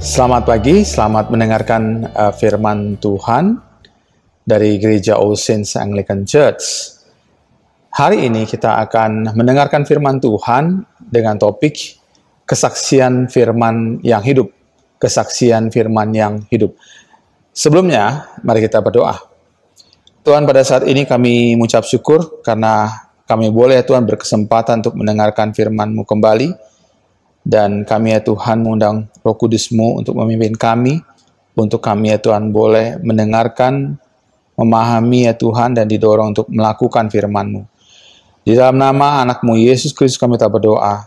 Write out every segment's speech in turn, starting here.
Selamat pagi, selamat mendengarkan firman Tuhan dari Gereja All Saints Anglican Church. Hari ini kita akan mendengarkan firman Tuhan dengan topik kesaksian firman yang hidup. Kesaksian firman yang hidup. Sebelumnya, mari kita berdoa. Tuhan, pada saat ini kami mengucap syukur karena kami boleh Tuhan berkesempatan untuk mendengarkan firman-Mu kembali. Dan kami ya Tuhan mengundang Roh Kudus-Mu untuk memimpin kami, untuk kami ya Tuhan boleh mendengarkan, memahami ya Tuhan, dan didorong untuk melakukan firman-Mu. Di dalam nama anak-Mu Yesus Kristus kami tak berdoa.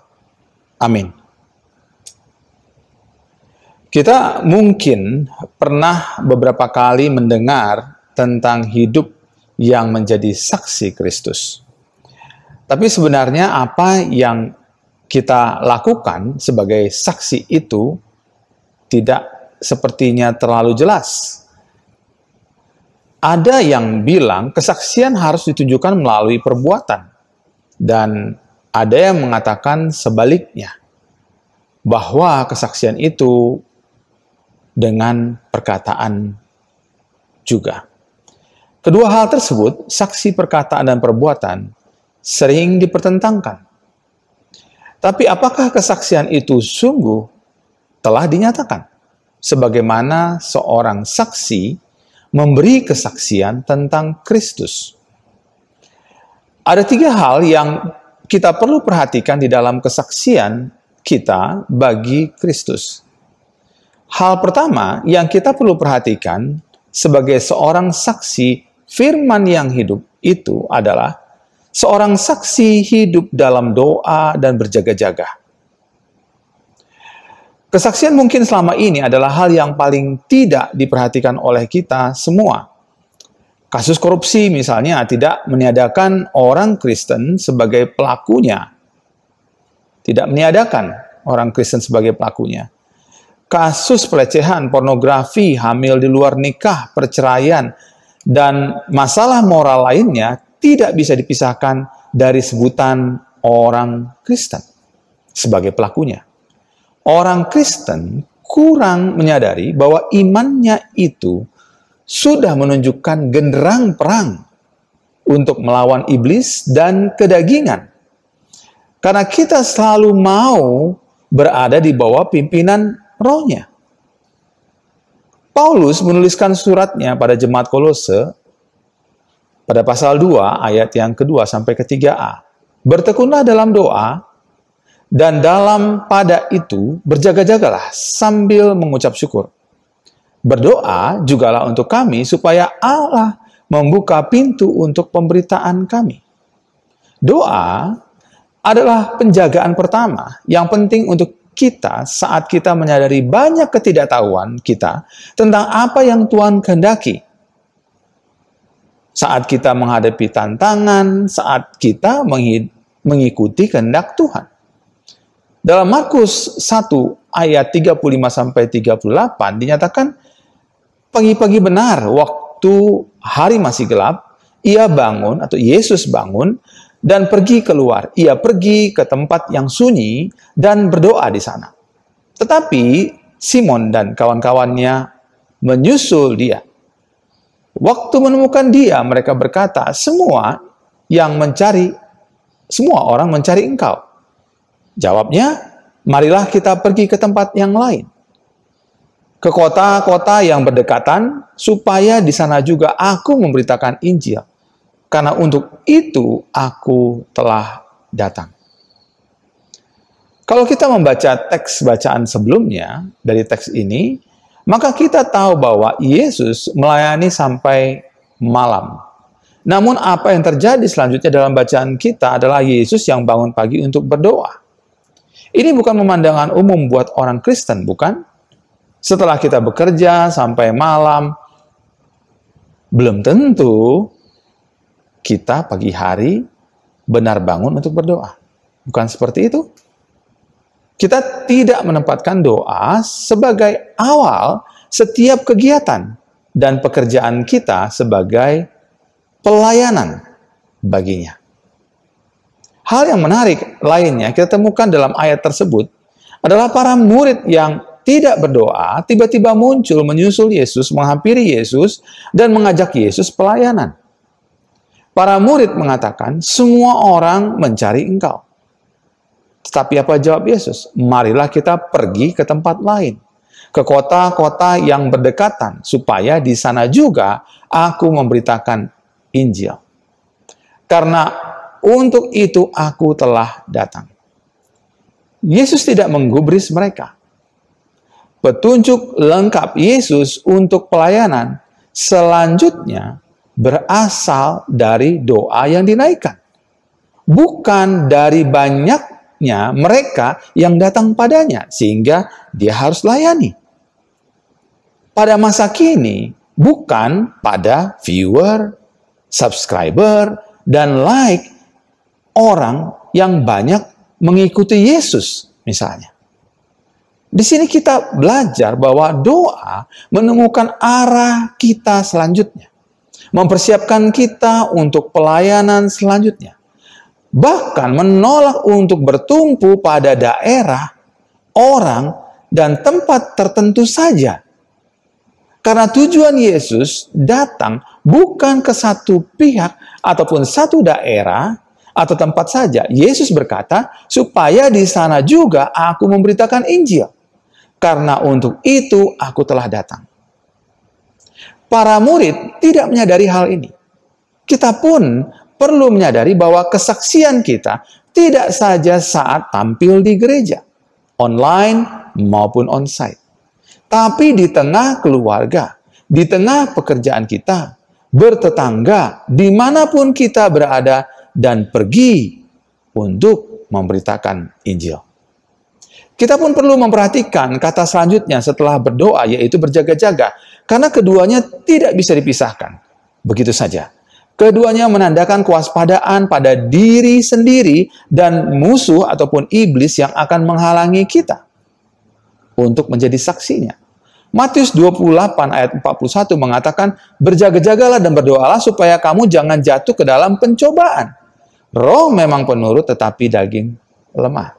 Amin. Kita mungkin pernah beberapa kali mendengar tentang hidup yang menjadi saksi Kristus. Tapi sebenarnya apa yang kita lakukan sebagai saksi itu tidak sepertinya terlalu jelas. Ada yang bilang kesaksian harus ditunjukkan melalui perbuatan. Dan ada yang mengatakan sebaliknya. Bahwa kesaksian itu dengan perkataan juga. Kedua hal tersebut, saksi, perkataan, dan perbuatan, sering dipertentangkan. Tapi apakah kesaksian itu sungguh telah dinyatakan? Sebagaimana seorang saksi memberi kesaksian tentang Kristus. Ada tiga hal yang kita perlu perhatikan di dalam kesaksian kita bagi Kristus. Hal pertama yang kita perlu perhatikan sebagai seorang saksi firman yang hidup itu adalah seorang saksi hidup dalam doa dan berjaga-jaga. Kesaksian mungkin selama ini adalah hal yang paling tidak diperhatikan oleh kita semua. Kasus korupsi misalnya tidak meniadakan orang Kristen sebagai pelakunya. Tidak meniadakan orang Kristen sebagai pelakunya. Kasus pelecehan, pornografi, hamil di luar nikah, perceraian, dan masalah moral lainnya tidak bisa dipisahkan dari sebutan orang Kristen sebagai pelakunya. Orang Kristen kurang menyadari bahwa imannya itu sudah menunjukkan genderang perang untuk melawan iblis dan kedagingan. Karena kita selalu mau berada di bawah pimpinan rohnya. Paulus menuliskan suratnya pada jemaat Kolose pada pasal 2 ayat yang kedua sampai ke-3a. Bertekunlah dalam doa, dan dalam pada itu berjaga-jagalah sambil mengucap syukur. Berdoa jugalah untuk kami supaya Allah membuka pintu untuk pemberitaan kami. Doa adalah penjagaan pertama yang penting untuk kita saat kita menyadari banyak ketidaktahuan kita tentang apa yang Tuhan kehendaki. Saat kita menghadapi tantangan, saat kita mengikuti kehendak Tuhan. Dalam Markus 1 ayat 35-38 dinyatakan, pagi-pagi benar waktu hari masih gelap, ia bangun atau Yesus bangun dan pergi keluar. Ia pergi ke tempat yang sunyi dan berdoa di sana. Tetapi Simon dan kawan-kawannya menyusul dia. Waktu menemukan dia, mereka berkata, semua orang mencari engkau. Jawabnya, marilah kita pergi ke tempat yang lain. Ke kota-kota yang berdekatan, supaya di sana juga aku memberitakan Injil. Karena untuk itu aku telah datang. Kalau kita membaca teks bacaan sebelumnya dari teks ini, maka kita tahu bahwa Yesus melayani sampai malam. Namun apa yang terjadi selanjutnya dalam bacaan kita adalah Yesus yang bangun pagi untuk berdoa. Ini bukan pemandangan umum buat orang Kristen, bukan? Setelah kita bekerja sampai malam, belum tentu kita pagi hari benar bangun untuk berdoa. Bukan seperti itu. Kita tidak menempatkan doa sebagai awal setiap kegiatan dan pekerjaan kita sebagai pelayanan baginya. Hal yang menarik lainnya kita temukan dalam ayat tersebut adalah para murid yang tidak berdoa, tiba-tiba muncul menyusul Yesus, menghampiri Yesus, dan mengajak Yesus pelayanan. Para murid mengatakan, semua orang mencari engkau. Tetapi apa jawab Yesus? Marilah kita pergi ke tempat lain, ke kota-kota yang berdekatan, supaya di sana juga aku memberitakan Injil. Karena untuk itu aku telah datang. Yesus tidak menggubris mereka. Petunjuk lengkap Yesus untuk pelayanan selanjutnya berasal dari doa yang dinaikkan. Bukan dari banyaknya mereka yang datang padanya, sehingga dia harus layani. Pada masa kini, bukan pada viewer, subscriber, dan like orang yang banyak mengikuti Yesus, misalnya. Di sini kita belajar bahwa doa menemukan arah kita selanjutnya, mempersiapkan kita untuk pelayanan selanjutnya, bahkan menolak untuk bertumpu pada daerah, orang, dan tempat tertentu saja. Karena tujuan Yesus datang bukan ke satu pihak ataupun satu daerah atau tempat saja. Yesus berkata, supaya di sana juga aku memberitakan Injil. Karena untuk itu aku telah datang. Para murid tidak menyadari hal ini. Kita pun perlu menyadari bahwa kesaksian kita tidak saja saat tampil di gereja, online maupun onsite, tapi di tengah keluarga, di tengah pekerjaan kita, bertetangga, dimanapun kita berada, dan pergi untuk memberitakan Injil. Kita pun perlu memperhatikan kata selanjutnya setelah berdoa, yaitu berjaga-jaga, karena keduanya tidak bisa dipisahkan. Begitu saja. Keduanya menandakan kewaspadaan pada diri sendiri dan musuh ataupun iblis yang akan menghalangi kita untuk menjadi saksinya. Matius 28 ayat 41 mengatakan, berjaga-jagalah dan berdoalah supaya kamu jangan jatuh ke dalam pencobaan. Roh memang penurut tetapi daging lemah.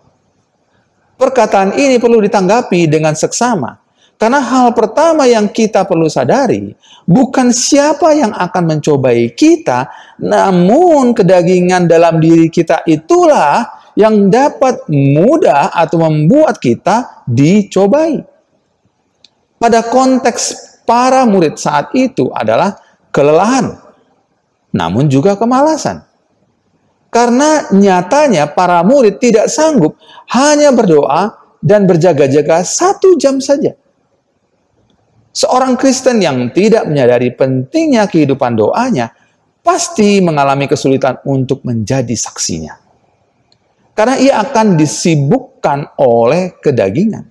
Perkataan ini perlu ditanggapi dengan seksama. Karena hal pertama yang kita perlu sadari, bukan siapa yang akan mencobai kita, namun kedagingan dalam diri kita itulah yang dapat mudah atau membuat kita dicobai. Pada konteks para murid saat itu adalah kelelahan, namun juga kemalasan. Karena nyatanya para murid tidak sanggup hanya berdoa dan berjaga-jaga 1 jam saja. Seorang Kristen yang tidak menyadari pentingnya kehidupan doanya pasti mengalami kesulitan untuk menjadi saksinya. Karena ia akan disibukkan oleh kedagingan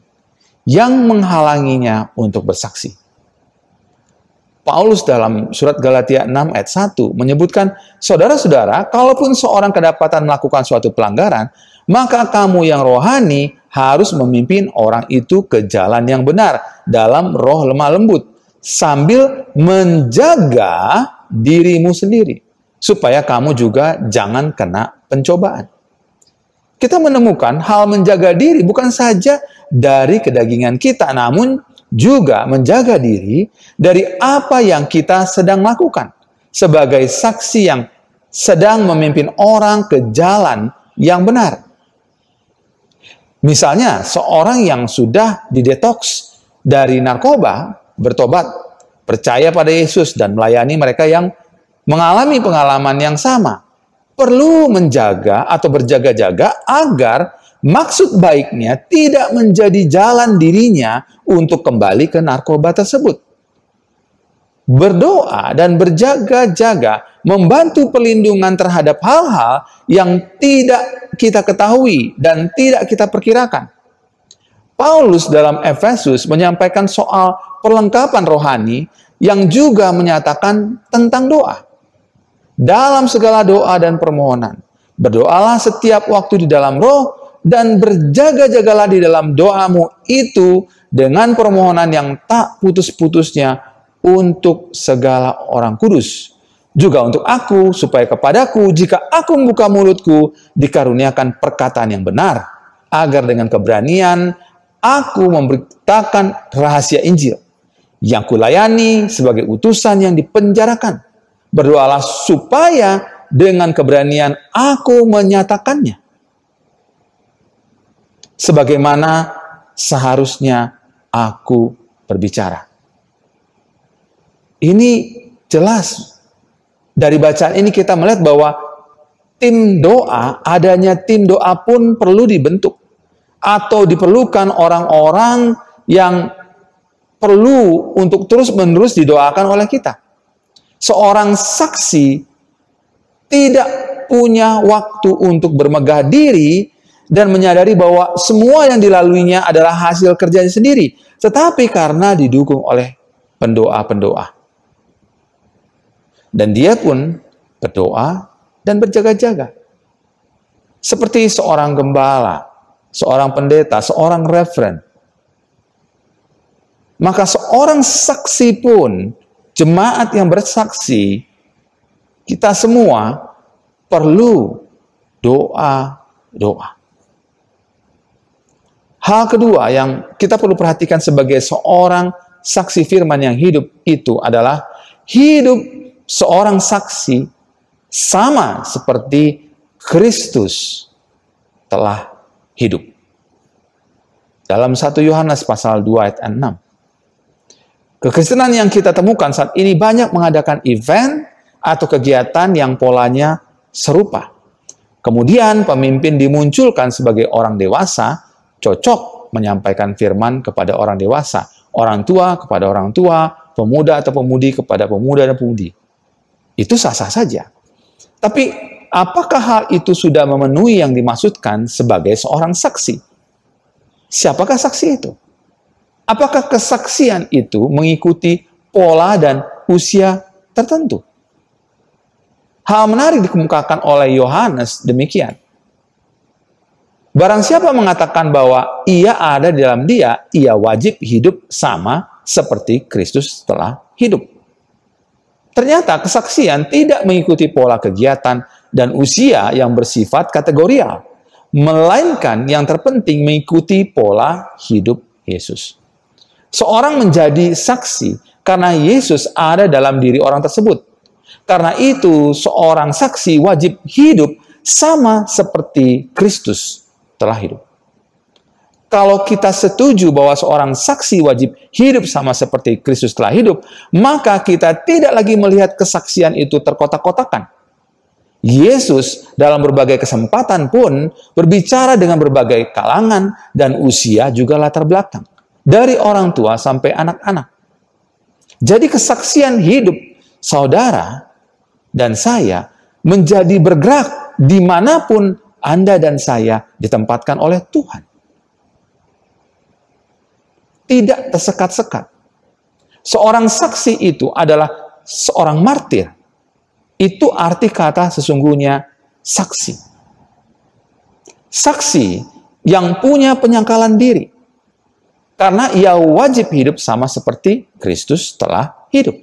yang menghalanginya untuk bersaksi. Paulus dalam surat Galatia 6 ayat 1 menyebutkan, saudara-saudara, kalaupun seorang kedapatan melakukan suatu pelanggaran, maka kamu yang rohani harus memimpin orang itu ke jalan yang benar dalam roh lemah lembut, sambil menjaga dirimu sendiri, supaya kamu juga jangan kena pencobaan. Kita menemukan hal menjaga diri bukan saja dari kedagingan kita, namun juga menjaga diri dari apa yang kita sedang lakukan sebagai saksi yang sedang memimpin orang ke jalan yang benar. Misalnya, seorang yang sudah didetoks dari narkoba, bertobat, percaya pada Yesus, dan melayani mereka yang mengalami pengalaman yang sama, perlu menjaga atau berjaga-jaga agar maksud baiknya tidak menjadi jalan dirinya untuk kembali ke narkoba tersebut. Berdoa dan berjaga-jaga membantu perlindungan terhadap hal-hal yang tidak kita ketahui dan tidak kita perkirakan. Paulus dalam Efesus menyampaikan soal perlengkapan rohani yang juga menyatakan tentang doa. Dalam segala doa dan permohonan, berdoalah setiap waktu di dalam roh, dan berjaga-jagalah di dalam doamu itu dengan permohonan yang tak putus-putusnya untuk segala orang kudus. Juga untuk aku, supaya kepadaku, jika aku membuka mulutku, dikaruniakan perkataan yang benar, agar dengan keberanian aku memberitakan rahasia Injil yang kulayani sebagai utusan yang dipenjarakan. Berdoalah supaya dengan keberanian aku menyatakannya, sebagaimana seharusnya aku berbicara. Ini jelas. Dari bacaan ini kita melihat bahwa adanya tim doa pun perlu dibentuk. Atau diperlukan orang-orang yang perlu untuk terus-menerus didoakan oleh kita. Seorang saksi tidak punya waktu untuk bermegah diri dan menyadari bahwa semua yang dilaluinya adalah hasil kerjanya sendiri. Tetapi karena didukung oleh pendoa-pendoa. Dan dia pun berdoa dan berjaga-jaga. Seperti seorang gembala, seorang pendeta, seorang referen. Maka seorang saksi pun, jemaat yang bersaksi, kita semua perlu doa-doa. Hal kedua yang kita perlu perhatikan sebagai seorang saksi firman yang hidup itu adalah hidup seorang saksi sama seperti Kristus telah hidup. Dalam 1 Yohanes pasal 2 ayat 6. Kekristenan yang kita temukan saat ini banyak mengadakan event atau kegiatan yang polanya serupa. Kemudian pemimpin dimunculkan sebagai orang dewasa, cocok menyampaikan firman kepada orang dewasa, orang tua kepada orang tua, pemuda atau pemudi kepada pemuda dan pemudi. Itu sah-sah saja. Tapi apakah hal itu sudah memenuhi yang dimaksudkan sebagai seorang saksi? Siapakah saksi itu? Apakah kesaksian itu mengikuti pola dan usia tertentu? Hal menarik dikemukakan oleh Yohanes demikian. Barang siapa mengatakan bahwa ia ada di dalam dia, ia wajib hidup sama seperti Kristus telah hidup. Ternyata kesaksian tidak mengikuti pola kegiatan dan usia yang bersifat kategorial, melainkan yang terpenting mengikuti pola hidup Yesus. Seorang menjadi saksi karena Yesus ada dalam diri orang tersebut. Karena itu, seorang saksi wajib hidup sama seperti Kristus telah hidup. Kalau kita setuju bahwa seorang saksi wajib hidup sama seperti Kristus telah hidup, maka kita tidak lagi melihat kesaksian itu terkotak-kotakan. Yesus dalam berbagai kesempatan pun berbicara dengan berbagai kalangan dan usia juga latar belakang. Dari orang tua sampai anak-anak. Jadi kesaksian hidup saudara dan saya menjadi bergerak dimanapun Anda dan saya ditempatkan oleh Tuhan. Tidak tersekat-sekat. Seorang saksi itu adalah seorang martir. Itu arti kata sesungguhnya saksi. Saksi yang punya penyangkalan diri. Karena ia wajib hidup sama seperti Kristus telah hidup.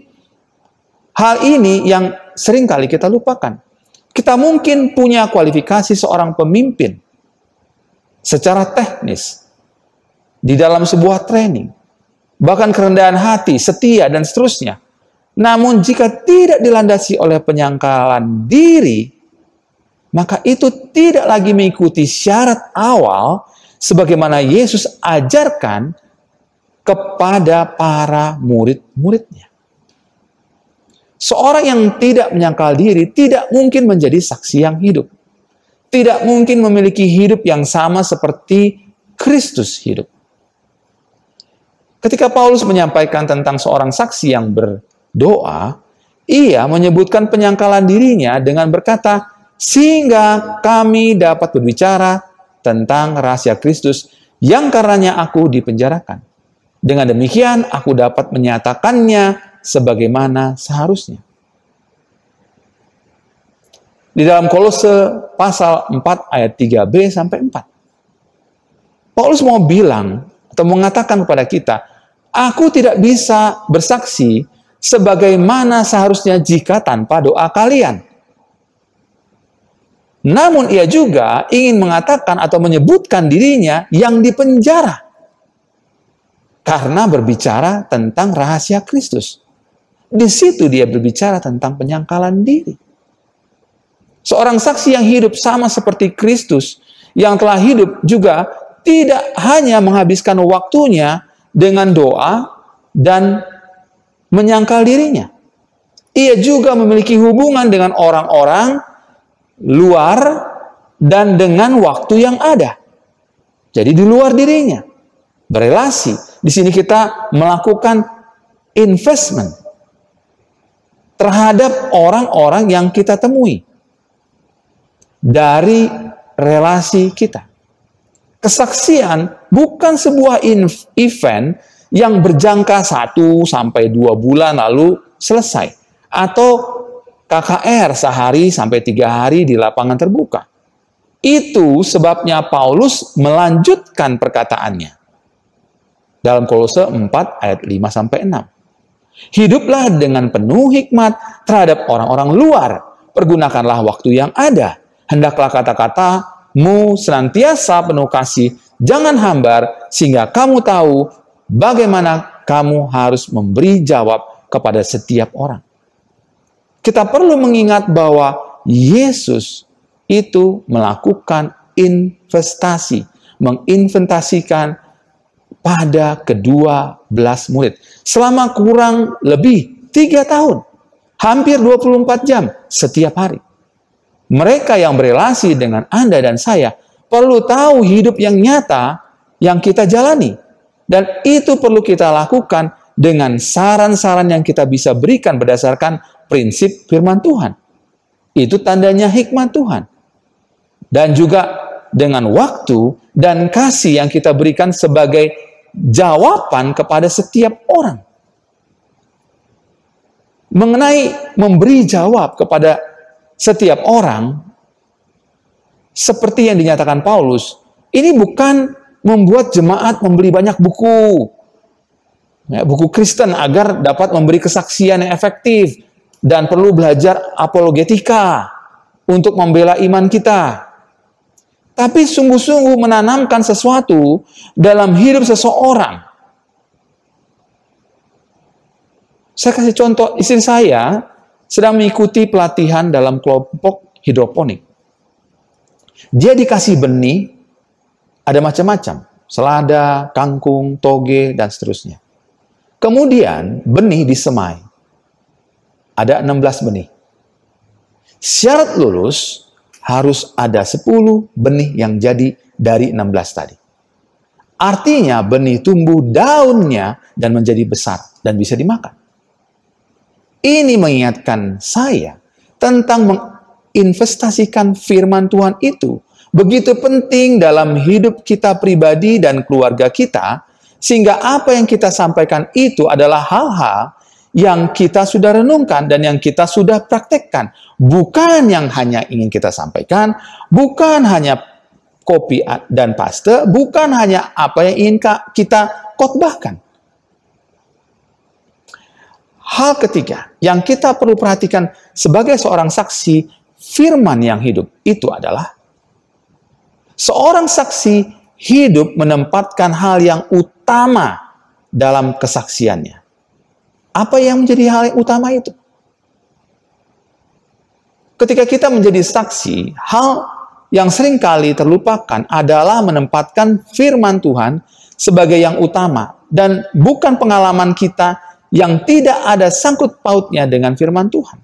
Hal ini yang seringkali kita lupakan. Kita mungkin punya kualifikasi seorang pemimpin secara teknis, di dalam sebuah training, bahkan kerendahan hati, setia, dan seterusnya. Namun jika tidak dilandasi oleh penyangkalan diri, maka itu tidak lagi mengikuti syarat awal sebagaimana Yesus ajarkan kepada para murid-muridnya. Seorang yang tidak menyangkal diri tidak mungkin menjadi saksi yang hidup. Tidak mungkin memiliki hidup yang sama seperti Kristus hidup. Ketika Paulus menyampaikan tentang seorang saksi yang berdoa, ia menyebutkan penyangkalan dirinya dengan berkata, sehingga kami dapat berbicara tentang rahasia Kristus yang karenanya aku dipenjarakan. Dengan demikian, aku dapat menyatakannya sebagaimana seharusnya. Di dalam Kolose pasal 4 ayat 3b sampai 4. Paulus mau bilang atau mengatakan kepada kita, aku tidak bisa bersaksi sebagaimana seharusnya jika tanpa doa kalian. Namun ia juga ingin mengatakan atau menyebutkan dirinya yang dipenjara. Karena berbicara tentang rahasia Kristus. Di situ dia berbicara tentang penyangkalan diri. Seorang saksi yang hidup sama seperti Kristus, yang telah hidup juga tidak hanya menghabiskan waktunya dengan doa dan menyangkal dirinya. Ia juga memiliki hubungan dengan orang-orang luar dan dengan waktu yang ada. Jadi di luar dirinya. Berelasi. Di sini kita melakukan investment terhadap orang-orang yang kita temui dari relasi kita. Kesaksian bukan sebuah event yang berjangka 1 sampai 2 bulan lalu selesai, atau KKR sehari sampai 3 hari di lapangan terbuka. Itu sebabnya Paulus melanjutkan perkataannya dalam Kolose 4 ayat 5 sampai 6. Hiduplah dengan penuh hikmat terhadap orang-orang luar. Pergunakanlah waktu yang ada. Hendaklah kata-katamu senantiasa penuh kasih, jangan hambar, sehingga kamu tahu bagaimana kamu harus memberi jawab kepada setiap orang. Kita perlu mengingat bahwa Yesus itu melakukan investasi, menginvestasikan pada ke-12 murid. Selama kurang lebih 3 tahun, hampir 24 jam setiap hari. Mereka yang berelasi dengan Anda dan saya perlu tahu hidup yang nyata yang kita jalani. Dan itu perlu kita lakukan dengan saran-saran yang kita bisa berikan berdasarkan prinsip firman Tuhan. Itu tandanya hikmat Tuhan. Dan juga dengan waktu dan kasih yang kita berikan sebagai jawaban kepada setiap orang. Mengenai memberi jawab kepada setiap orang, seperti yang dinyatakan Paulus, ini bukan membuat jemaat membeli banyak buku, buku Kristen agar dapat memberi kesaksian yang efektif, dan perlu belajar apologetika untuk membela iman kita. Tapi sungguh-sungguh menanamkan sesuatu dalam hidup seseorang. Saya kasih contoh, istri saya sedang mengikuti pelatihan dalam kelompok hidroponik. Dia dikasih benih, ada macam-macam, selada, kangkung, toge, dan seterusnya. Kemudian benih disemai. Ada 16 benih. Syarat lulus harus ada 10 benih yang jadi dari 16 tadi. Artinya benih tumbuh daunnya dan menjadi besar dan bisa dimakan. Ini mengingatkan saya tentang menginvestasikan firman Tuhan itu begitu penting dalam hidup kita pribadi dan keluarga kita, sehingga apa yang kita sampaikan itu adalah hal-hal yang kita sudah renungkan dan yang kita sudah praktekkan. Bukan yang hanya ingin kita sampaikan, bukan hanya copy dan paste, bukan hanya apa yang ingin kita khotbahkan. Hal ketiga yang kita perlu perhatikan sebagai seorang saksi firman yang hidup itu adalah seorang saksi hidup menempatkan hal yang utama dalam kesaksiannya. Apa yang menjadi hal yang utama itu? Ketika kita menjadi saksi, hal yang seringkali terlupakan adalah menempatkan firman Tuhan sebagai yang utama dan bukan pengalaman kita yang tidak ada sangkut pautnya dengan firman Tuhan.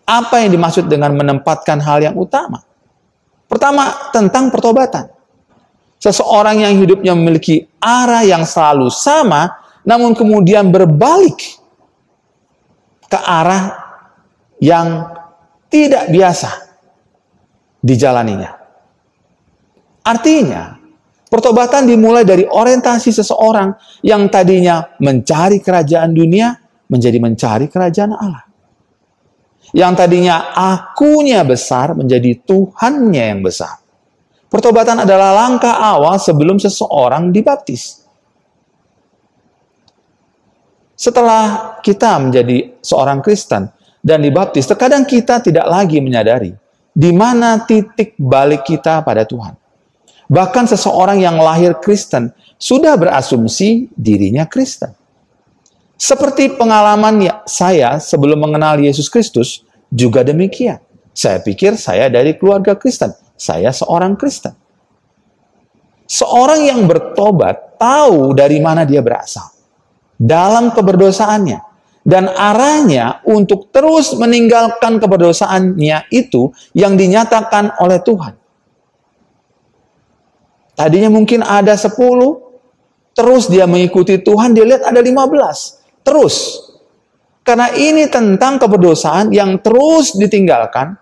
Apa yang dimaksud dengan menempatkan hal yang utama? Pertama, tentang pertobatan. Seseorang yang hidupnya memiliki arah yang selalu sama, namun kemudian berbalik ke arah yang tidak biasa dijalaninya. Artinya, pertobatan dimulai dari orientasi seseorang yang tadinya mencari kerajaan dunia menjadi mencari kerajaan Allah. Yang tadinya akunya besar menjadi Tuhannya yang besar. Pertobatan adalah langkah awal sebelum seseorang dibaptis. Setelah kita menjadi seorang Kristen dan dibaptis, terkadang kita tidak lagi menyadari di mana titik balik kita pada Tuhan. Bahkan seseorang yang lahir Kristen sudah berasumsi dirinya Kristen. Seperti pengalaman saya sebelum mengenal Yesus Kristus juga demikian. Saya pikir saya dari keluarga Kristen. Saya seorang Kristen. Seorang yang bertobat tahu dari mana dia berasal dalam keberdosaannya. Dan arahnya untuk terus meninggalkan keberdosaannya itu yang dinyatakan oleh Tuhan. Tadinya mungkin ada 10, terus dia mengikuti Tuhan, dia lihat ada 15. Terus. Karena ini tentang keberdosaan yang terus ditinggalkan,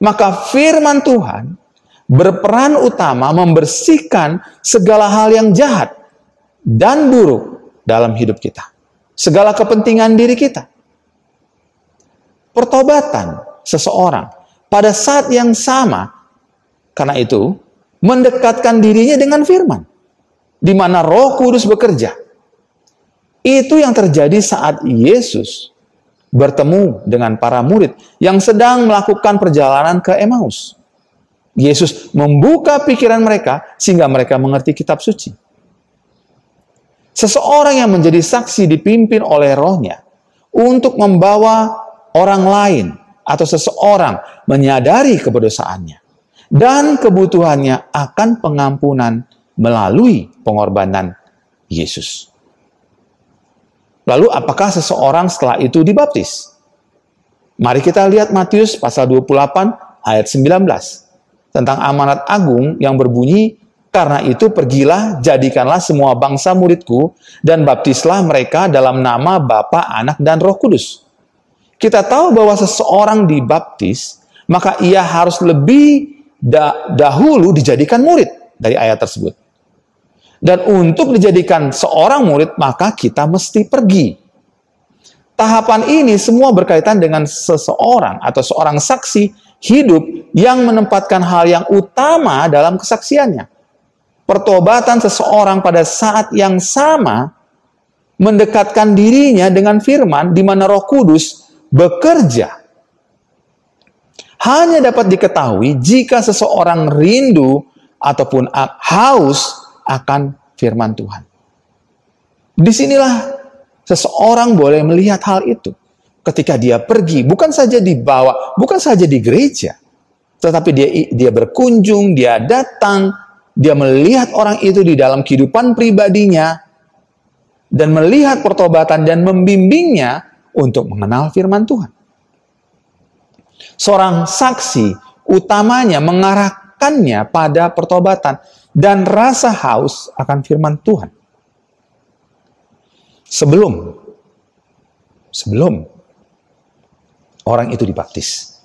maka firman Tuhan berperan utama membersihkan segala hal yang jahat dan buruk dalam hidup kita. Segala kepentingan diri kita. Pertobatan seseorang pada saat yang sama, karena itu, mendekatkan dirinya dengan firman, di mana Roh Kudus bekerja. Itu yang terjadi saat Yesus bertemu dengan para murid yang sedang melakukan perjalanan ke Emmaus. Yesus membuka pikiran mereka sehingga mereka mengerti kitab suci. Seseorang yang menjadi saksi dipimpin oleh Roh-Nya untuk membawa orang lain atau seseorang menyadari keberdosaannya dan kebutuhannya akan pengampunan melalui pengorbanan Yesus. Lalu apakah seseorang setelah itu dibaptis? Mari kita lihat Matius pasal 28 ayat 19 tentang amanat agung yang berbunyi, "Karena itu pergilah, jadikanlah semua bangsa muridku, dan baptislah mereka dalam nama Bapa, Anak, dan Roh Kudus." Kita tahu bahwa seseorang dibaptis, maka ia harus lebih dahulu dijadikan murid dari ayat tersebut. Dan untuk dijadikan seorang murid, maka kita mesti pergi. Tahapan ini semua berkaitan dengan seseorang atau seorang saksi hidup yang menempatkan hal yang utama dalam kesaksiannya. Pertobatan seseorang pada saat yang sama mendekatkan dirinya dengan firman di mana Roh Kudus bekerja. Hanya dapat diketahui jika seseorang rindu ataupun haus akan firman Tuhan. Disinilah seseorang boleh melihat hal itu. Ketika dia pergi, bukan saja dibawa, bukan saja di gereja, tetapi dia berkunjung, dia datang, dia melihat orang itu di dalam kehidupan pribadinya, dan melihat pertobatan dan membimbingnya untuk mengenal firman Tuhan. Seorang saksi utamanya mengarahkannya pada pertobatan dan rasa haus akan firman Tuhan. Sebelum orang itu dibaptis.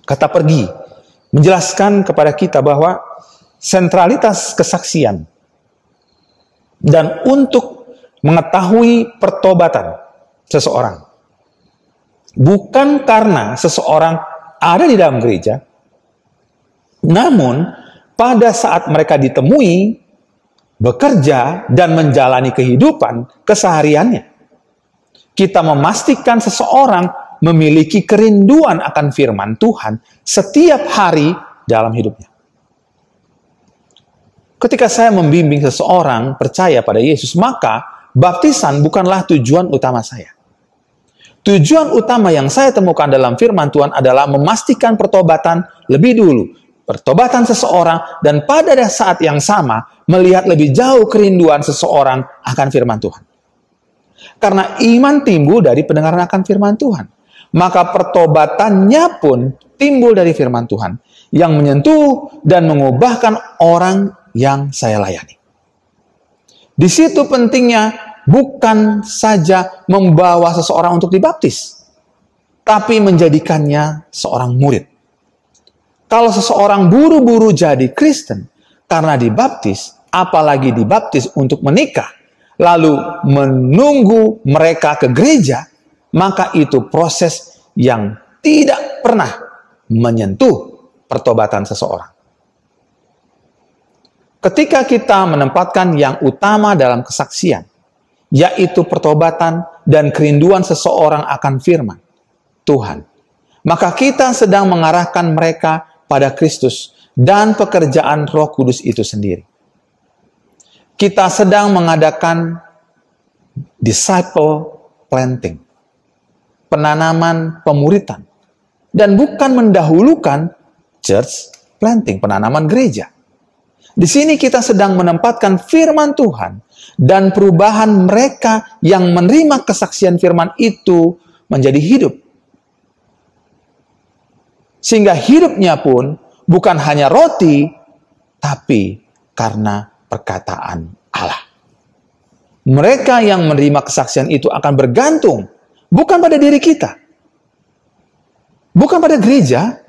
Kata pergi menjelaskan kepada kita bahwa sentralitas kesaksian dan untuk mengetahui pertobatan seseorang bukan karena seseorang ada di dalam gereja, namun pada saat mereka ditemui, bekerja, dan menjalani kehidupan kesehariannya. Kita memastikan seseorang memiliki kerinduan akan firman Tuhan setiap hari dalam hidupnya. Ketika saya membimbing seseorang percaya pada Yesus, maka baptisan bukanlah tujuan utama saya. Tujuan utama yang saya temukan dalam firman Tuhan adalah memastikan pertobatan lebih dulu. Pertobatan seseorang, dan pada saat yang sama melihat lebih jauh kerinduan seseorang akan firman Tuhan. Karena iman timbul dari pendengaran akan firman Tuhan, maka pertobatannya pun timbul dari firman Tuhan yang menyentuh dan mengubahkan orang yang saya layani. Di situ pentingnya bukan saja membawa seseorang untuk dibaptis, tapi menjadikannya seorang murid. Kalau seseorang buru-buru jadi Kristen karena dibaptis, apalagi dibaptis untuk menikah, lalu menunggu mereka ke gereja, maka itu proses yang tidak pernah menyentuh pertobatan seseorang. Ketika kita menempatkan yang utama dalam kesaksian, yaitu pertobatan dan kerinduan seseorang akan firman Tuhan, maka kita sedang mengarahkan mereka pada Kristus dan pekerjaan Roh Kudus itu sendiri. Kita sedang mengadakan disciple planting, penanaman pemuritan, dan bukan mendahulukan church planting, penanaman gereja. Di sini kita sedang menempatkan firman Tuhan dan perubahan mereka yang menerima kesaksian firman itu menjadi hidup. Sehingga hidupnya pun bukan hanya roti, tapi karena perkataan Allah. Mereka yang menerima kesaksian itu akan bergantung bukan pada diri kita, bukan pada gereja,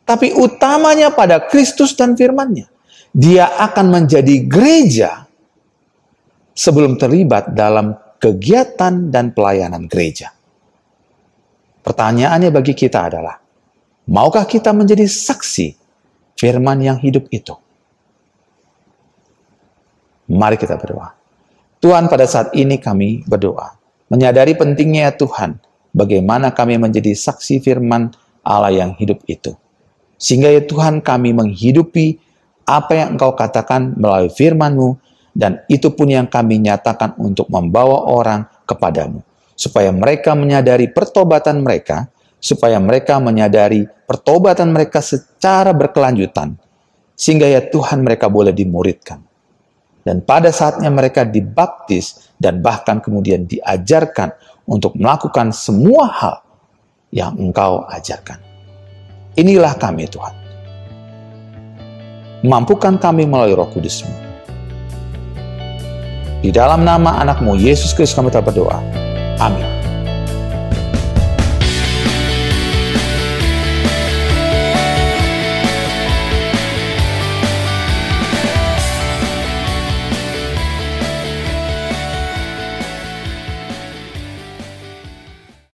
tapi utamanya pada Kristus dan firman-Nya. Dia akan menjadi gereja sebelum terlibat dalam kegiatan dan pelayanan gereja. Pertanyaannya bagi kita adalah, maukah kita menjadi saksi firman yang hidup itu? Mari kita berdoa. Tuhan, pada saat ini kami berdoa, menyadari pentingnya Tuhan, bagaimana kami menjadi saksi firman Allah yang hidup itu. Sehingga ya Tuhan, kami menghidupi apa yang Engkau katakan melalui firman-Mu, dan itu pun yang kami nyatakan untuk membawa orang kepadamu. Supaya mereka menyadari pertobatan mereka, supaya mereka menyadari pertobatan mereka secara berkelanjutan, sehingga ya Tuhan mereka boleh dimuridkan. Dan pada saatnya mereka dibaptis, dan bahkan kemudian diajarkan untuk melakukan semua hal yang Engkau ajarkan. Inilah kami Tuhan. Mampukan kami melalui Roh Kudus-Mu. Di dalam nama anak-Mu Yesus Kristus kami berdoa. Amin.